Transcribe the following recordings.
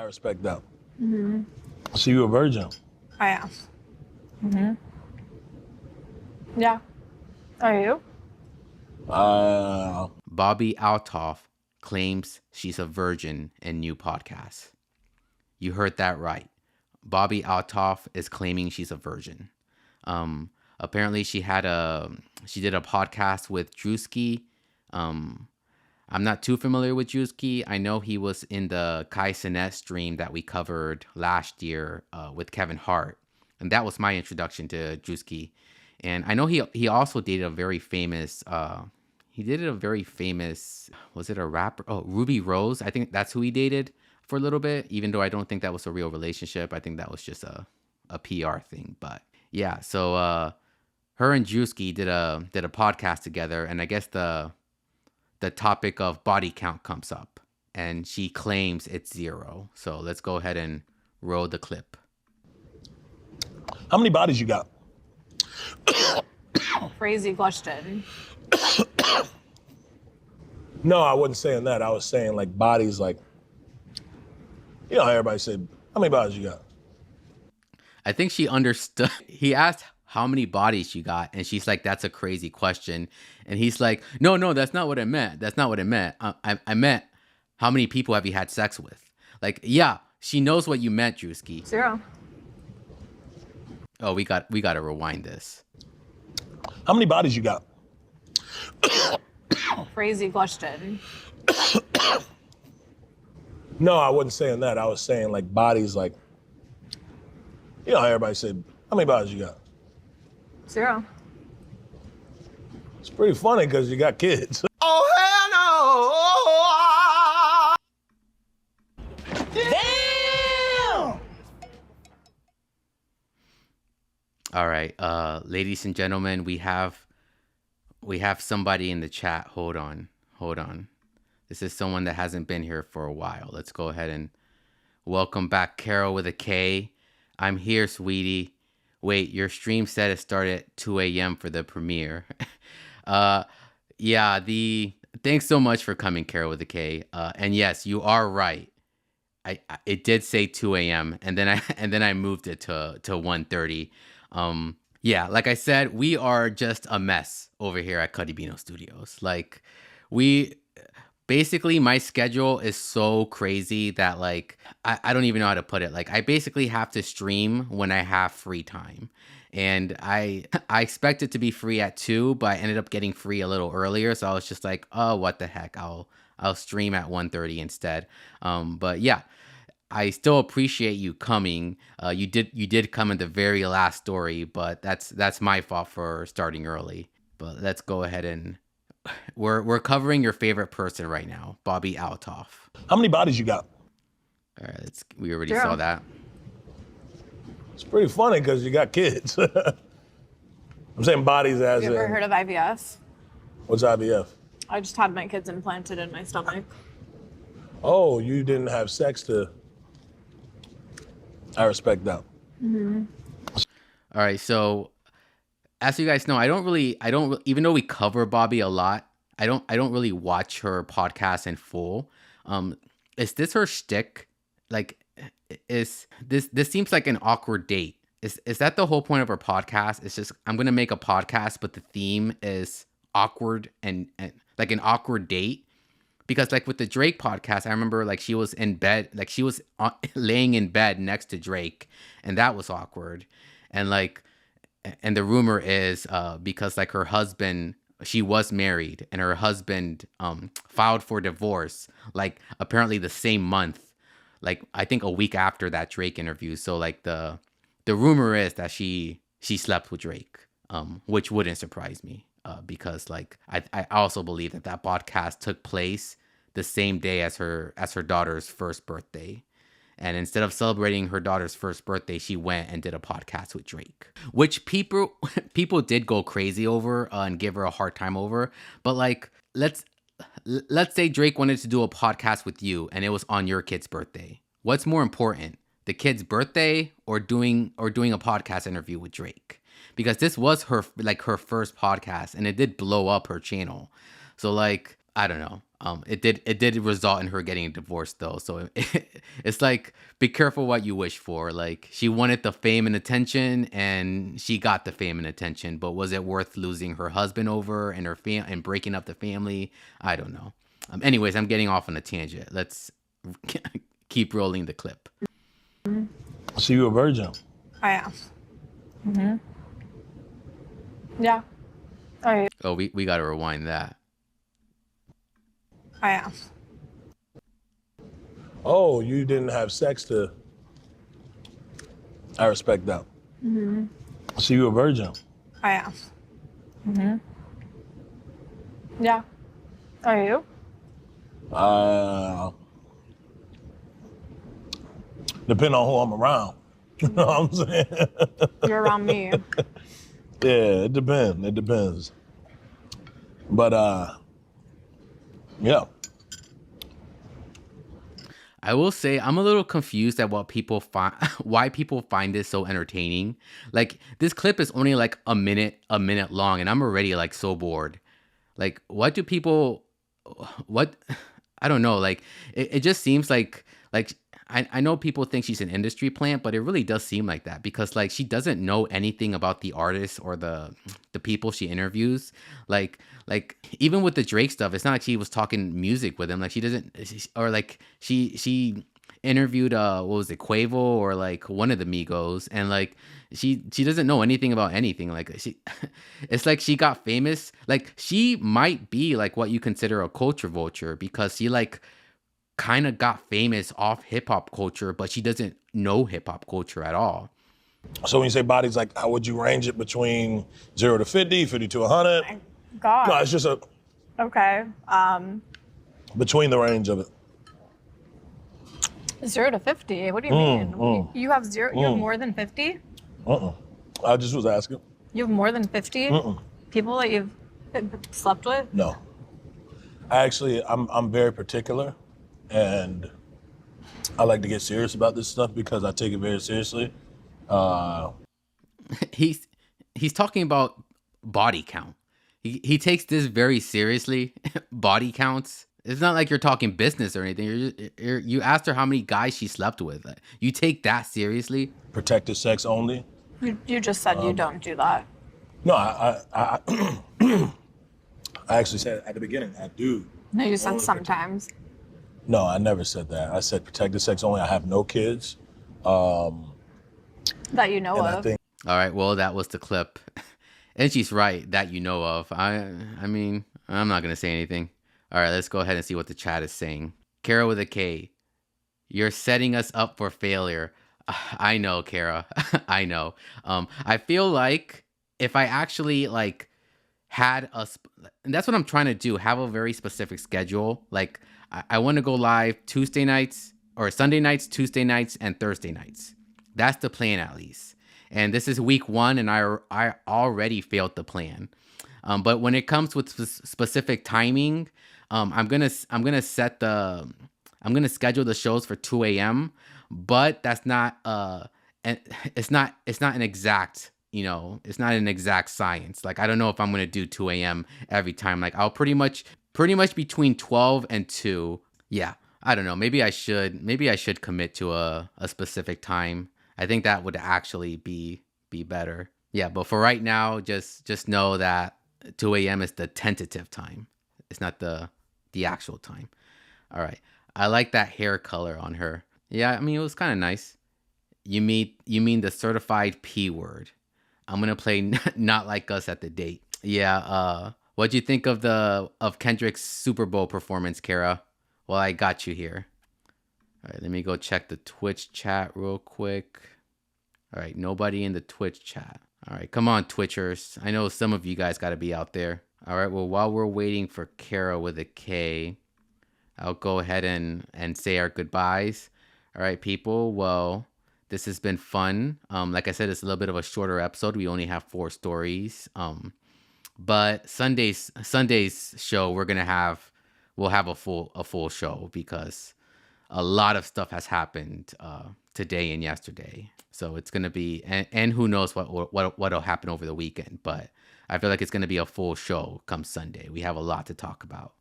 I respect that. Mm-hmm. So you a virgin? I am. Mm-hmm. Yeah. Are you? Bobbi Althoff claims she's a virgin in new podcast. You heard that right. Bobbi Althoff is claiming she's a virgin. Apparently she did a podcast with Drewski. I'm not too familiar with Drewski. I know he was in the Kai Cenat stream that we covered last year with Kevin Hart. And that was my introduction to Drewski. And I know he also dated a very famous, was it a rapper? Oh, Ruby Rose. I think that's who he dated for a little bit, even though I don't think that was a real relationship. I think that was just a PR thing. But yeah, so her and Drewski did a podcast together, and I guess the topic of body count comes up, and she claims it's 0. So let's go ahead and roll the clip. How many bodies you got? Crazy question. No, I wasn't saying that. I was saying like bodies, like, you know how everybody said, how many bodies you got? I think she understood. He asked how many bodies you got, and she's like, that's a crazy question. And he's like, no, that's not what I meant. That's not what I meant. I meant, how many people have you had sex with? Like, yeah, she knows what you meant, Drewski. 0. Oh, we got to rewind this. How many bodies you got? Crazy question. No, I wasn't saying that. I was saying like bodies, like, you know how everybody said, how many bodies you got? 0. It's pretty funny because you got kids. Oh, hell no! Damn! All right, ladies and gentlemen, we have somebody in the chat. Hold on. This is someone that hasn't been here for a while. Let's go ahead and welcome back Carol with a K. I'm here, sweetie. Wait, your stream said it started at 2 a.m. for the premiere. Thanks so much for coming, Carol with a K. And yes, you are right. It did say 2 a.m. and then I moved it to 1:30. Yeah, like I said, we are just a mess over here at Cuddy Bino Studios. Like, basically my schedule is so crazy that like I don't even know how to put it. Like, I basically have to stream when I have free time. And I expect it to be free at 2, but I ended up getting free a little earlier. So I was just like, oh, what the heck? I'll stream at 1:30 instead. But yeah, I still appreciate you coming. You did come in the very last story, but that's my fault for starting early. But let's go ahead and we're covering your favorite person right now, Bobbi Althoff. How many bodies you got? All right, we already 0. saw that. It's pretty funny because you got kids. I'm saying bodies as You ever in, heard of IVF? what's IVF? I just had my kids implanted in my stomach. Oh, you didn't have sex to. I respect that. Mm-hmm. All right, so as you guys know, I don't even though we cover Bobbi a lot, I don't really watch her podcast in full. Is this her shtick? Like, is this seems like an awkward date? Is that the whole point of her podcast? It's just, I'm gonna make a podcast, but the theme is awkward and like an awkward date. Because like with the Drake podcast, I remember like she was in bed, like she was laying in bed next to Drake, and that was awkward. And like, and the rumor is because like her husband, she was married, and her husband filed for divorce, like apparently the same month, like I think a week after that Drake interview. So like the rumor is that she slept with Drake, which wouldn't surprise me. Because like I also believe that podcast took place the same day as her daughter's first birthday, and instead of celebrating her daughter's first birthday, she went and did a podcast with Drake, which people did go crazy over and give her a hard time over. But like, let's say Drake wanted to do a podcast with you, and it was on your kid's birthday. What's more important, the kid's birthday or doing a podcast interview with Drake? Because this was her first podcast, and it did blow up her channel. So like, I don't know. It did result in her getting a divorce though. So it's like, be careful what you wish for. Like, she wanted the fame and attention, and she got the fame and attention. But was it worth losing her husband over and her and breaking up the family? I don't know. Anyways, I'm getting off on a tangent. Let's keep rolling the clip. So you a virgin? I am. Mm-hmm. Yeah. All right. Oh, we got to rewind that. I am. Oh, you didn't have sex to. I respect that. Mm-hmm. So you a virgin? I am. Mm-hmm. Yeah. Are you? Depending on who I'm around. You know what I'm saying? You're around me. Yeah, it depends. It depends. But yeah. I will say I'm a little confused at what people find, why people find this so entertaining. Like, this clip is only like a minute long, and I'm already like so bored. Like, what do people, what, I don't know. Like, it just seems like I know people think she's an industry plant, but it really does seem like that, because like, she doesn't know anything about the artists or the people she interviews. Like even with the Drake stuff, it's not like she was talking music with him. Like, she interviewed what was it, Quavo or like one of the Migos, and like she doesn't know anything about anything. Like, it's like she got famous. Like, she might be like what you consider a culture vulture, because she like kind of got famous off hip hop culture, but she doesn't know hip hop culture at all. So when you say bodies, like, how would you range it between 0 to 50, 50 to 100? My God. No, it's just a Okay. between the range of it. 0 to 50. What do you mean? You have zero. You have more than 50. I just was asking. You have more than 50 people that you've slept with. No. I'm very particular, and I like to get serious about this stuff because I take it very seriously. He's talking about body count. He takes this very seriously. Body counts. It's not like you're talking business or anything. You asked her how many guys she slept with. You take that seriously? Protected sex only. You just said you don't do that. No, I actually said at the beginning, I do. No, you said sometimes. No, I never said that. I said protected sex only. I have no kids. That you know And of. I think All right, well, that was the clip. And she's right, that you know of. I mean, I'm not going to say anything. All right, let's go ahead and see what the chat is saying. Kara with a K. You're setting us up for failure. I know, Kara. I know. I feel like if I actually like had and that's what I'm trying to do, have a very specific schedule. Like, I want to go live Tuesday nights or Sunday nights, Tuesday nights, and Thursday nights. That's the plan, at least. And this is week 1, and I already failed the plan. But when it comes with specific timing, I'm gonna schedule the shows for 2 a.m. But that's not and it's not an exact, it's not an exact science. Like, I don't know if I'm gonna do 2 a.m. every time. Like, I'll pretty much between 12 and 2. Yeah, I don't know. Maybe I should commit to a specific time. I think that would actually be better. Yeah, but for right now, just know that 2 a.m. is the tentative time. It's not the actual time. All right. I like that hair color on her. Yeah, I mean, it was kind of nice. You mean the certified P word. I'm gonna play Not Like Us at the date. Yeah, what'd you think of Kendrick's Super Bowl performance, Kara? Well, I got you here. All right, let me go check the Twitch chat real quick. All right, nobody in the Twitch chat. All right, come on, Twitchers. I know some of you guys got to be out there. All right, well, while we're waiting for Kara with a K, I'll go ahead and say our goodbyes. All right, people. Well, this has been fun. Like I said, it's a little bit of a shorter episode. We only have 4 stories. But Sunday's show, we'll have a full show, because a lot of stuff has happened today and yesterday. So it's gonna be, and who knows what'll happen over the weekend. But I feel like it's gonna be a full show come Sunday. We have a lot to talk about.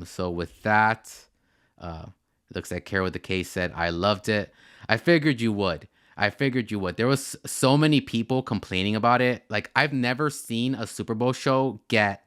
So with that, looks like Carol with the K said, I loved it. I figured you would. There was so many people complaining about it. Like, I've never seen a Super Bowl show get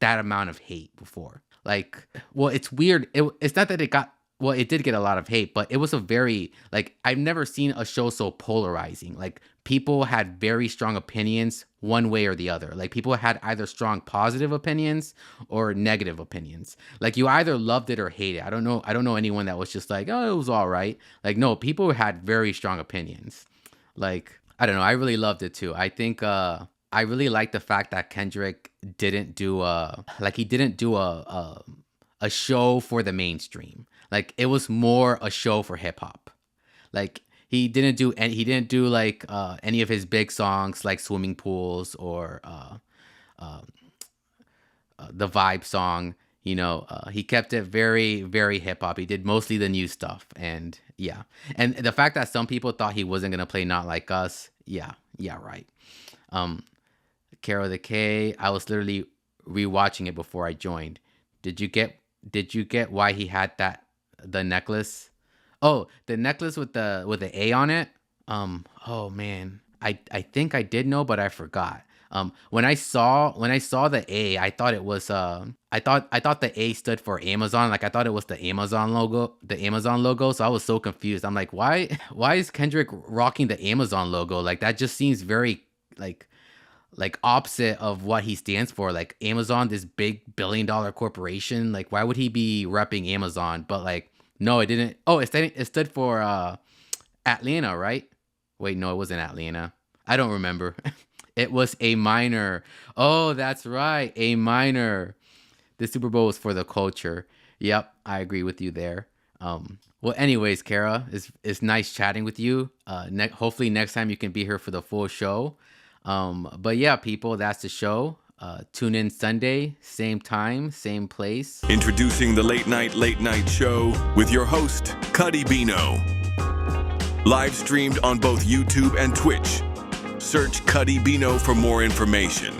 that amount of hate before. Like, well, it's weird. It's not that it got, well, it did get a lot of hate, but it was a very, like, I've never seen a show so polarizing. Like, people had very strong opinions one way or the other. Like, people had either strong positive opinions or negative opinions. Like, you either loved it or hated it. I don't know anyone that was just like, oh, it was all right. Like, no, people had very strong opinions. Like, I don't know. I really loved it too. I think, I really like the fact that Kendrick didn't do a show for the mainstream. Like, it was more a show for hip hop. Like, he didn't do like any of his big songs like Swimming Pools or the Vibe song. You know, he kept it very, very hip hop. He did mostly the new stuff, and yeah. And the fact that some people thought he wasn't gonna play Not Like Us, yeah, right. Carol the K, I was literally rewatching it before I joined. Did you get why he had the necklace? Oh, the necklace with the A on it? Oh man. I think I did know, but I forgot. When I saw the A, I thought it was I thought the A stood for Amazon. Like, I thought it was the Amazon logo. So I was so confused. I'm like, why is Kendrick rocking the Amazon logo? Like, that just seems very like opposite of what he stands for. Like, Amazon, this big $1 billion corporation. Like, why would he be repping Amazon? But like, no, it didn't. Oh, it stood for Atlanta, right? Wait, no, it wasn't Atlanta. I don't remember. It was A minor. Oh, that's right, A minor. The Super Bowl was for the culture. Yep, I agree with you there. Well, anyways, Kara, it's nice chatting with you. Hopefully next time you can be here for the full show. But yeah, people, that's the show. Tune in Sunday, same time, same place. Introducing the Late Night Show with your host, Cuddy Bino. Live streamed on both YouTube and Twitch. Search Cuddy Bino for more information.